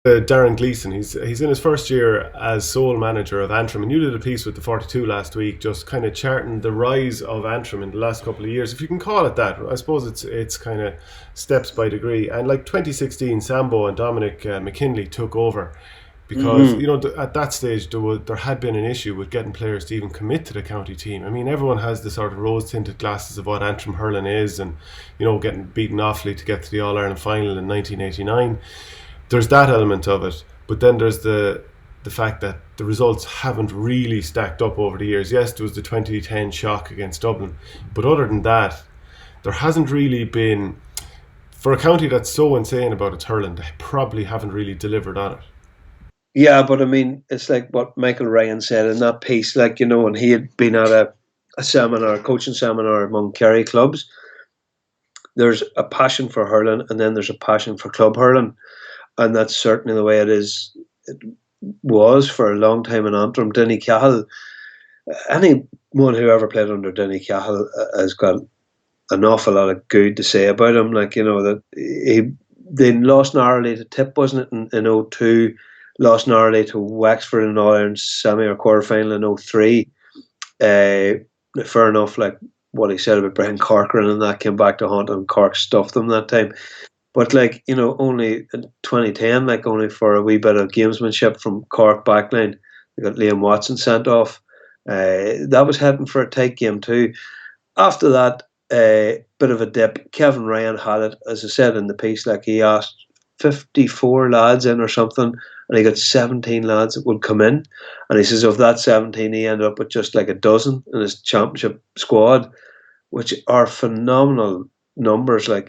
Darren Gleeson. He's in his first year as sole manager of Antrim, and you did a piece with the 42 last week, just kind of charting the rise of Antrim in the last couple of years, if you can call it that. I suppose it's kind of steps by degree. And like 2016, Sambo and Dominic McKinley took over because Hmm. at that stage there had been an issue with getting players to even commit to the county team. I mean, everyone has the sort of rose tinted glasses of what Antrim hurling is, and getting beaten awfully to get to the All Ireland final in 1989. There's that element of it, but then there's the fact that the results haven't really stacked up over the years. Yes, there was the 2010 shock against Dublin, but other than that, there hasn't really been, for a county that's so insane about its hurling, they probably haven't really delivered on it. Yeah, but I mean, it's like what Michael Ryan said in that piece. Like, when he had been at a seminar, a coaching seminar among Kerry clubs, there's a passion for hurling, and then there's a passion for club hurling, and that's certainly the way it is. It was for a long time in Antrim. Denny Cahill, anyone who ever played under Denny Cahill has got an awful lot of good to say about him. Like, that they lost narrowly to Tipp, wasn't it, in '02, lost narrowly to Wexford in All Ireland semi or quarter final in '03. Fair enough, like what he said about Brian Corcoran, and that came back to haunt him. Cork stuffed them that time. But like, only in 2010, like only for a wee bit of gamesmanship from Cork backline, they got Liam Watson sent off. That was heading for a tight game too. After that, bit of a dip. Kevin Ryan had it, as I said in the piece, like he asked 54 lads in or something, and he got 17 lads that would come in. And he says of that 17, he ended up with just like a dozen in his championship squad, which are phenomenal numbers. Like,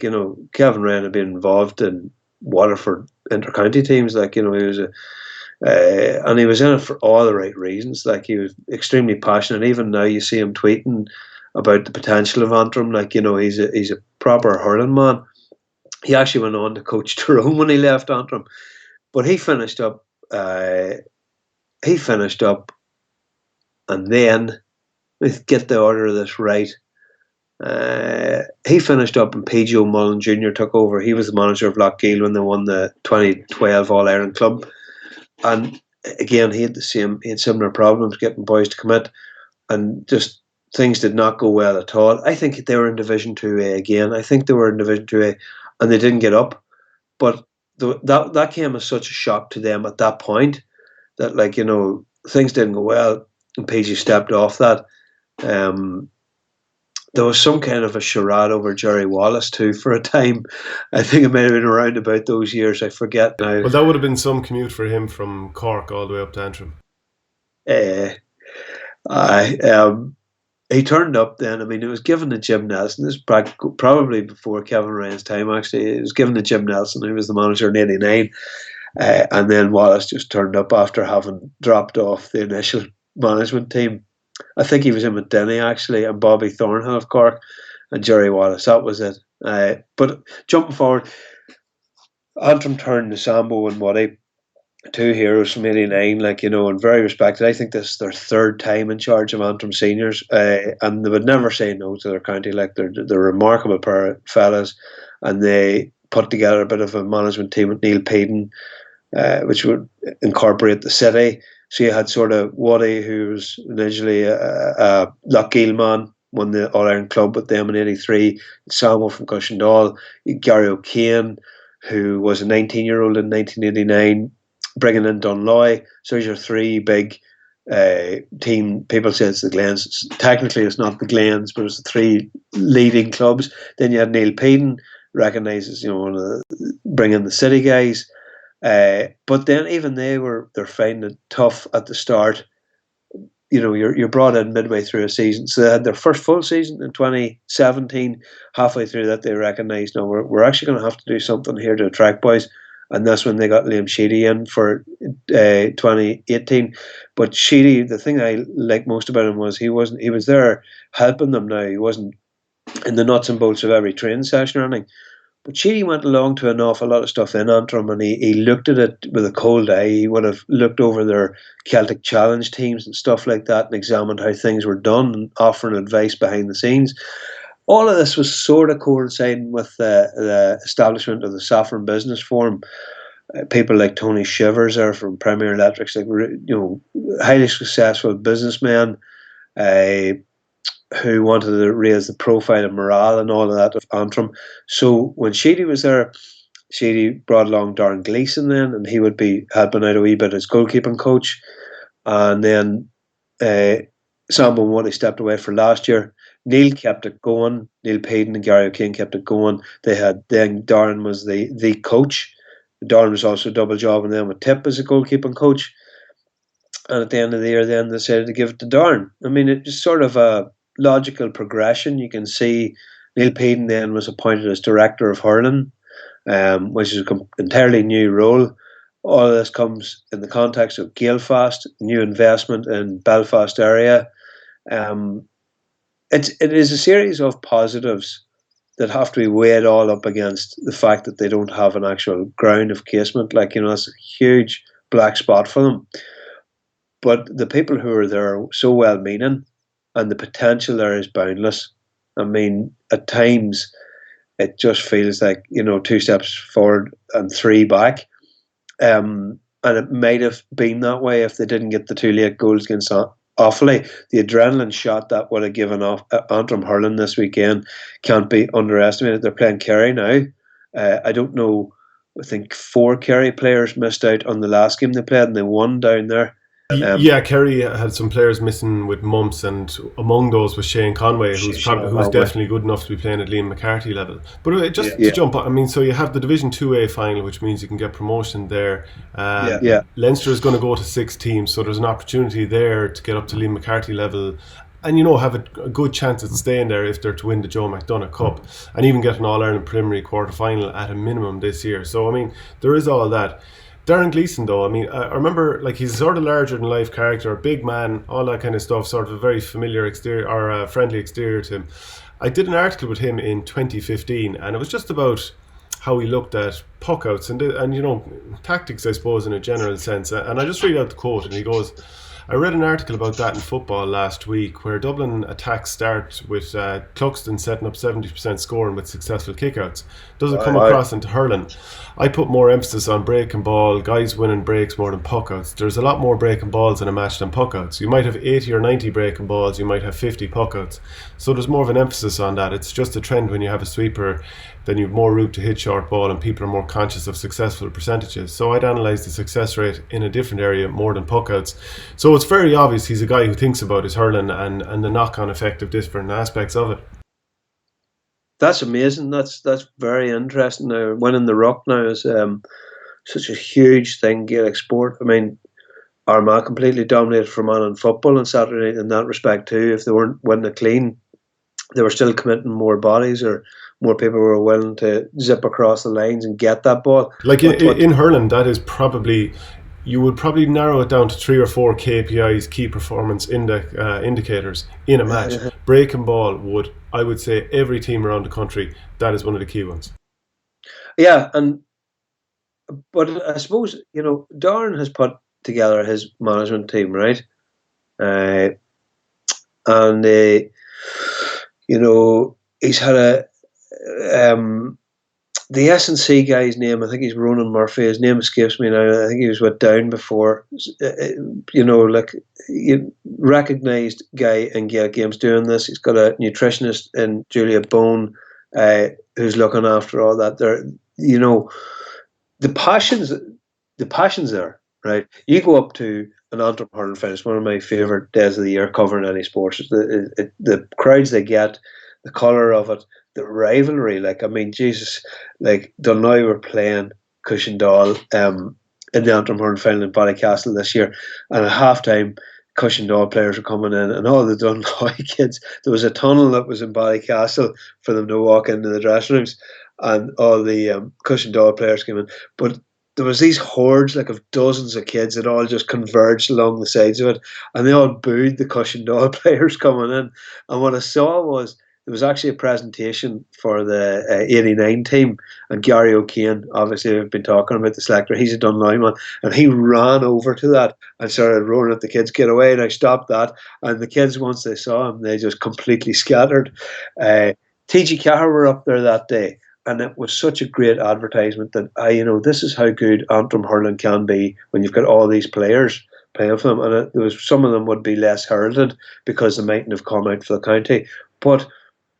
Kevin Ryan had been involved in Waterford inter-county teams. Like, he was and he was in it for all the right reasons. Like, he was extremely passionate. Even now you see him tweeting about the potential of Antrim. Like, he's a proper hurling man. He actually went on to coach Tyrone when he left Antrim, but he finished up. He finished up, and then let's get the order of this right. He finished up, and PG O'Mullen Jr. took over. He was the manager of Lochgiel when they won the 2012 All Ireland Club, and again he had similar problems getting boys to commit, and just things did not go well at all. I think they were in Division 2A again. I think they were in Division 2A, and they didn't get up. But that came as such a shock to them at that point that, like, things didn't go well, and PG stepped off that. Um, there was some kind of a charade over Jerry Wallace too for a time. I think it might have been around about those years. I forget now. Well, that would have been some commute for him from Cork all the way up to Antrim. Uh, I He turned up then. I mean, it was given to Jim Nelson. This is probably before Kevin Ryan's time, actually. It was given to Jim Nelson, who was the manager in '89. And then Wallace just turned up after having dropped off the initial management team. I think he was in with Denny, actually, and Bobby Thornhill of Cork, and Jerry Wallace. That was it. But jumping forward, Antrim turned to Sambo and Waddy, two heroes from '89, like, and very respected. I think this is their third time in charge of Antrim seniors, and they would never say no to their county. Like, they're a remarkable pair of fellas, and they put together a bit of a management team with Neil Peden, which would incorporate the city. So you had sort of Waddy, who was initially a Lochgiel man, won the All Ireland Club with them in '83. Samuel from Cushendall, Gary O'Kane, who was a 19-year-old in 1989, bringing in Dunloy. So there's your three big team. People say it's the Glens. Technically, it's not the Glens, but it's the three leading clubs. Then you had Neil Peden, recognises, one of bringing the city guys. But then even they're finding it tough at the start. You're brought in midway through a season. So they had their first full season in 2017. Halfway through that, they recognised, no, we're actually going to have to do something here to attract boys. And that's when they got Liam Sheedy in for 2018. But Sheedy, the thing I like most about him was he was there helping them now. He wasn't in the nuts and bolts of every training session or anything. But Sheedy went along to an awful lot of stuff in Antrim, and he looked at it with a cold eye. He would have looked over their Celtic Challenge teams and stuff like that and examined how things were done and offering advice behind the scenes. All of this was sort of coinciding with the establishment of the Saffron Business Forum. People like Tony Shivers are from Premier Electrics, like highly successful businessmen uh, who wanted to raise the profile and morale and all of that of Antrim. So when Sheedy was there, Sheedy brought along Darren Gleeson then, and he would be helping out a wee bit as goalkeeping coach. And then Sam Bonwoody stepped away for last year. Neil kept it going. Neil Payton and Gary O'Kane kept it going. Then Darren was the coach. Darren was also double jobbing then with Tipp as a goalkeeping coach. And at the end of the year, then they decided to give it to Darren. I mean, it's just sort of a logical progression. You can see Neil Payton then was appointed as director of hurling, which is an entirely new role. All of this comes in the context of Gaelfast, new investment in Belfast area. It is a series of positives that have to be weighed all up against the fact that they don't have an actual ground of casement. Like, that's a huge black spot for them. But the people who are there are so well-meaning, and the potential there is boundless. I mean, at times, it just feels like, 2 steps forward and 3 back. And it might have been that way if they didn't get the 2 late goals against Offaly. The adrenaline shot that would have given off Antrim hurling this weekend can't be underestimated. They're playing Kerry now. I don't know, I think 4 Kerry players missed out on the last game they played, and they won down there. Yeah, Kerry had some players missing with mumps, and among those was Shane Conway, who's definitely good enough to be playing at Liam McCarthy level. But to jump on, I mean, so you have the Division 2A final, which means you can get promotion there. Leinster is going to go to 6 teams, so there's an opportunity there to get up to Liam McCarthy level, and have a good chance at staying there if they're to win the Joe McDonagh Cup, and even get an All-Ireland preliminary quarter-final at a minimum this year. So, I mean, there is all that. Darren Gleeson, though, I mean, I remember, like, he's sort of larger-than-life character, a big man, all that kind of stuff, sort of a very familiar exterior, or friendly exterior to him. I did an article with him in 2015, and it was just about how he looked at puck-outs and tactics, I suppose, in a general sense. And I just read out the quote, and he goes, I read an article about that in football last week, where Dublin attacks start with Cluxton setting up 70% scoring with successful kickouts. Does it come across into hurling? I put more emphasis on break and ball, guys winning breaks more than puckouts. There's a lot more breaking balls in a match than puckouts. You might have 80 or 90 breaking balls, you might have 50 puckouts. So there's more of an emphasis on that. It's just a trend when you have a sweeper, then you have more room to hit short ball, and people are more conscious of successful percentages. So I'd analyse the success rate in a different area more than puckouts. So it's very obvious he's a guy who thinks about his hurling and the knock-on effect of different aspects of it. That's amazing. That's very interesting. Now, winning the Ruck now is such a huge thing, Gaelic sport. I mean, Armagh completely dominated Fermanagh in football on Saturday in that respect too. If they weren't winning it clean, they were still committing more bodies, or more people were willing to zip across the lines and get that ball. Like in hurling, that is probably, you would probably narrow it down to 3 or 4 KPIs, key performance indicators in a match. Breaking ball would, I would say, every team around the country, that is one of the key ones. Yeah, but I suppose, Darren has put together his management team, right? He's had the S&C guy's name, I think he's Ronan Murphy, his name escapes me now. I think he was with Down before. Recognised guy in Gaelic Games doing this. He's got a nutritionist in Julia Bone who's looking after all that. The passion's there, right? You go up to an Antrim hurling final, it's one of my favourite days of the year covering any sports. The crowds they get, the colour of it, the rivalry. Like, I mean, Jesus, like Dunloy were playing Cushendall in the Antrim hurling final in Ballycastle this year, and at half-time, Cushendall players were coming in, and all the Dunloy kids, there was a tunnel that was in Ballycastle for them to walk into the dressing rooms, and all the Cushendall players came in. But there was these hordes, like, of dozens of kids that all just converged along the sides of it, and they all booed the Cushendall players coming in. And what I saw was, there was actually a presentation for the 89 team, and Gary O'Kane, obviously we've been talking about the selector, he's a Dunloy man, and he ran over to that and started roaring at the kids, get away, and I stopped that. And the kids, once they saw him, they just completely scattered. TG Cahir were up there that day, and it was such a great advertisement that this is how good Antrim hurling can be when you've got all these players playing for them. And there was some of them would be less heralded because they mightn't have come out for the county, but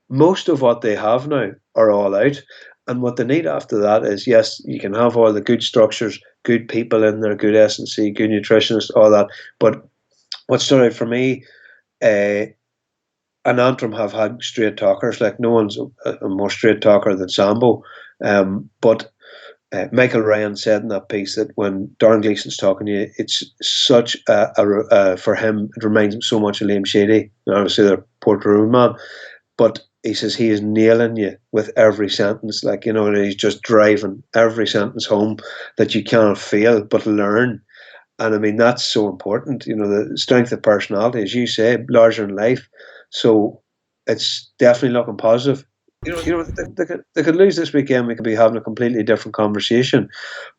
most of what they have now are all out. And what they need after that is, yes, you can have all the good structures, good people in there, good S&C, good nutritionists, all that. But what stood out for me, and Antrim have had straight talkers. Like, no one's a more straight talker than Sambo. But Michael Ryan said in that piece that when Darren Gleeson's talking to you, it's such for him, it reminds him so much of Liam Shady, obviously the Port Room man. But he says he is nailing you with every sentence, like, he's just driving every sentence home that you cannot fail but learn. And I mean, that's so important, the strength of personality, as you say, larger than life. So it's definitely looking positive. They could lose this weekend. We could be having a completely different conversation.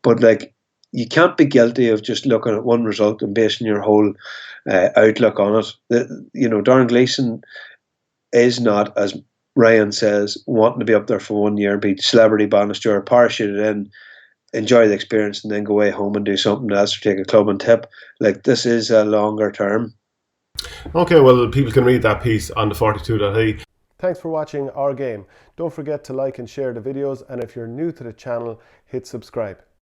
But, like, you can't be guilty of just looking at one result and basing your whole outlook on it. Darren Gleeson is not, as Ryan says, wanting to be up there for 1 year, be celebrity banister, parachuted in, enjoy the experience, and then go away home and do something else or take a club and Tipp. Like, this is a longer term. Okay, well, people can read that piece on the 42.ie. Thanks for watching our game. Don't forget to like and share the videos, and if you're new to the channel, hit subscribe.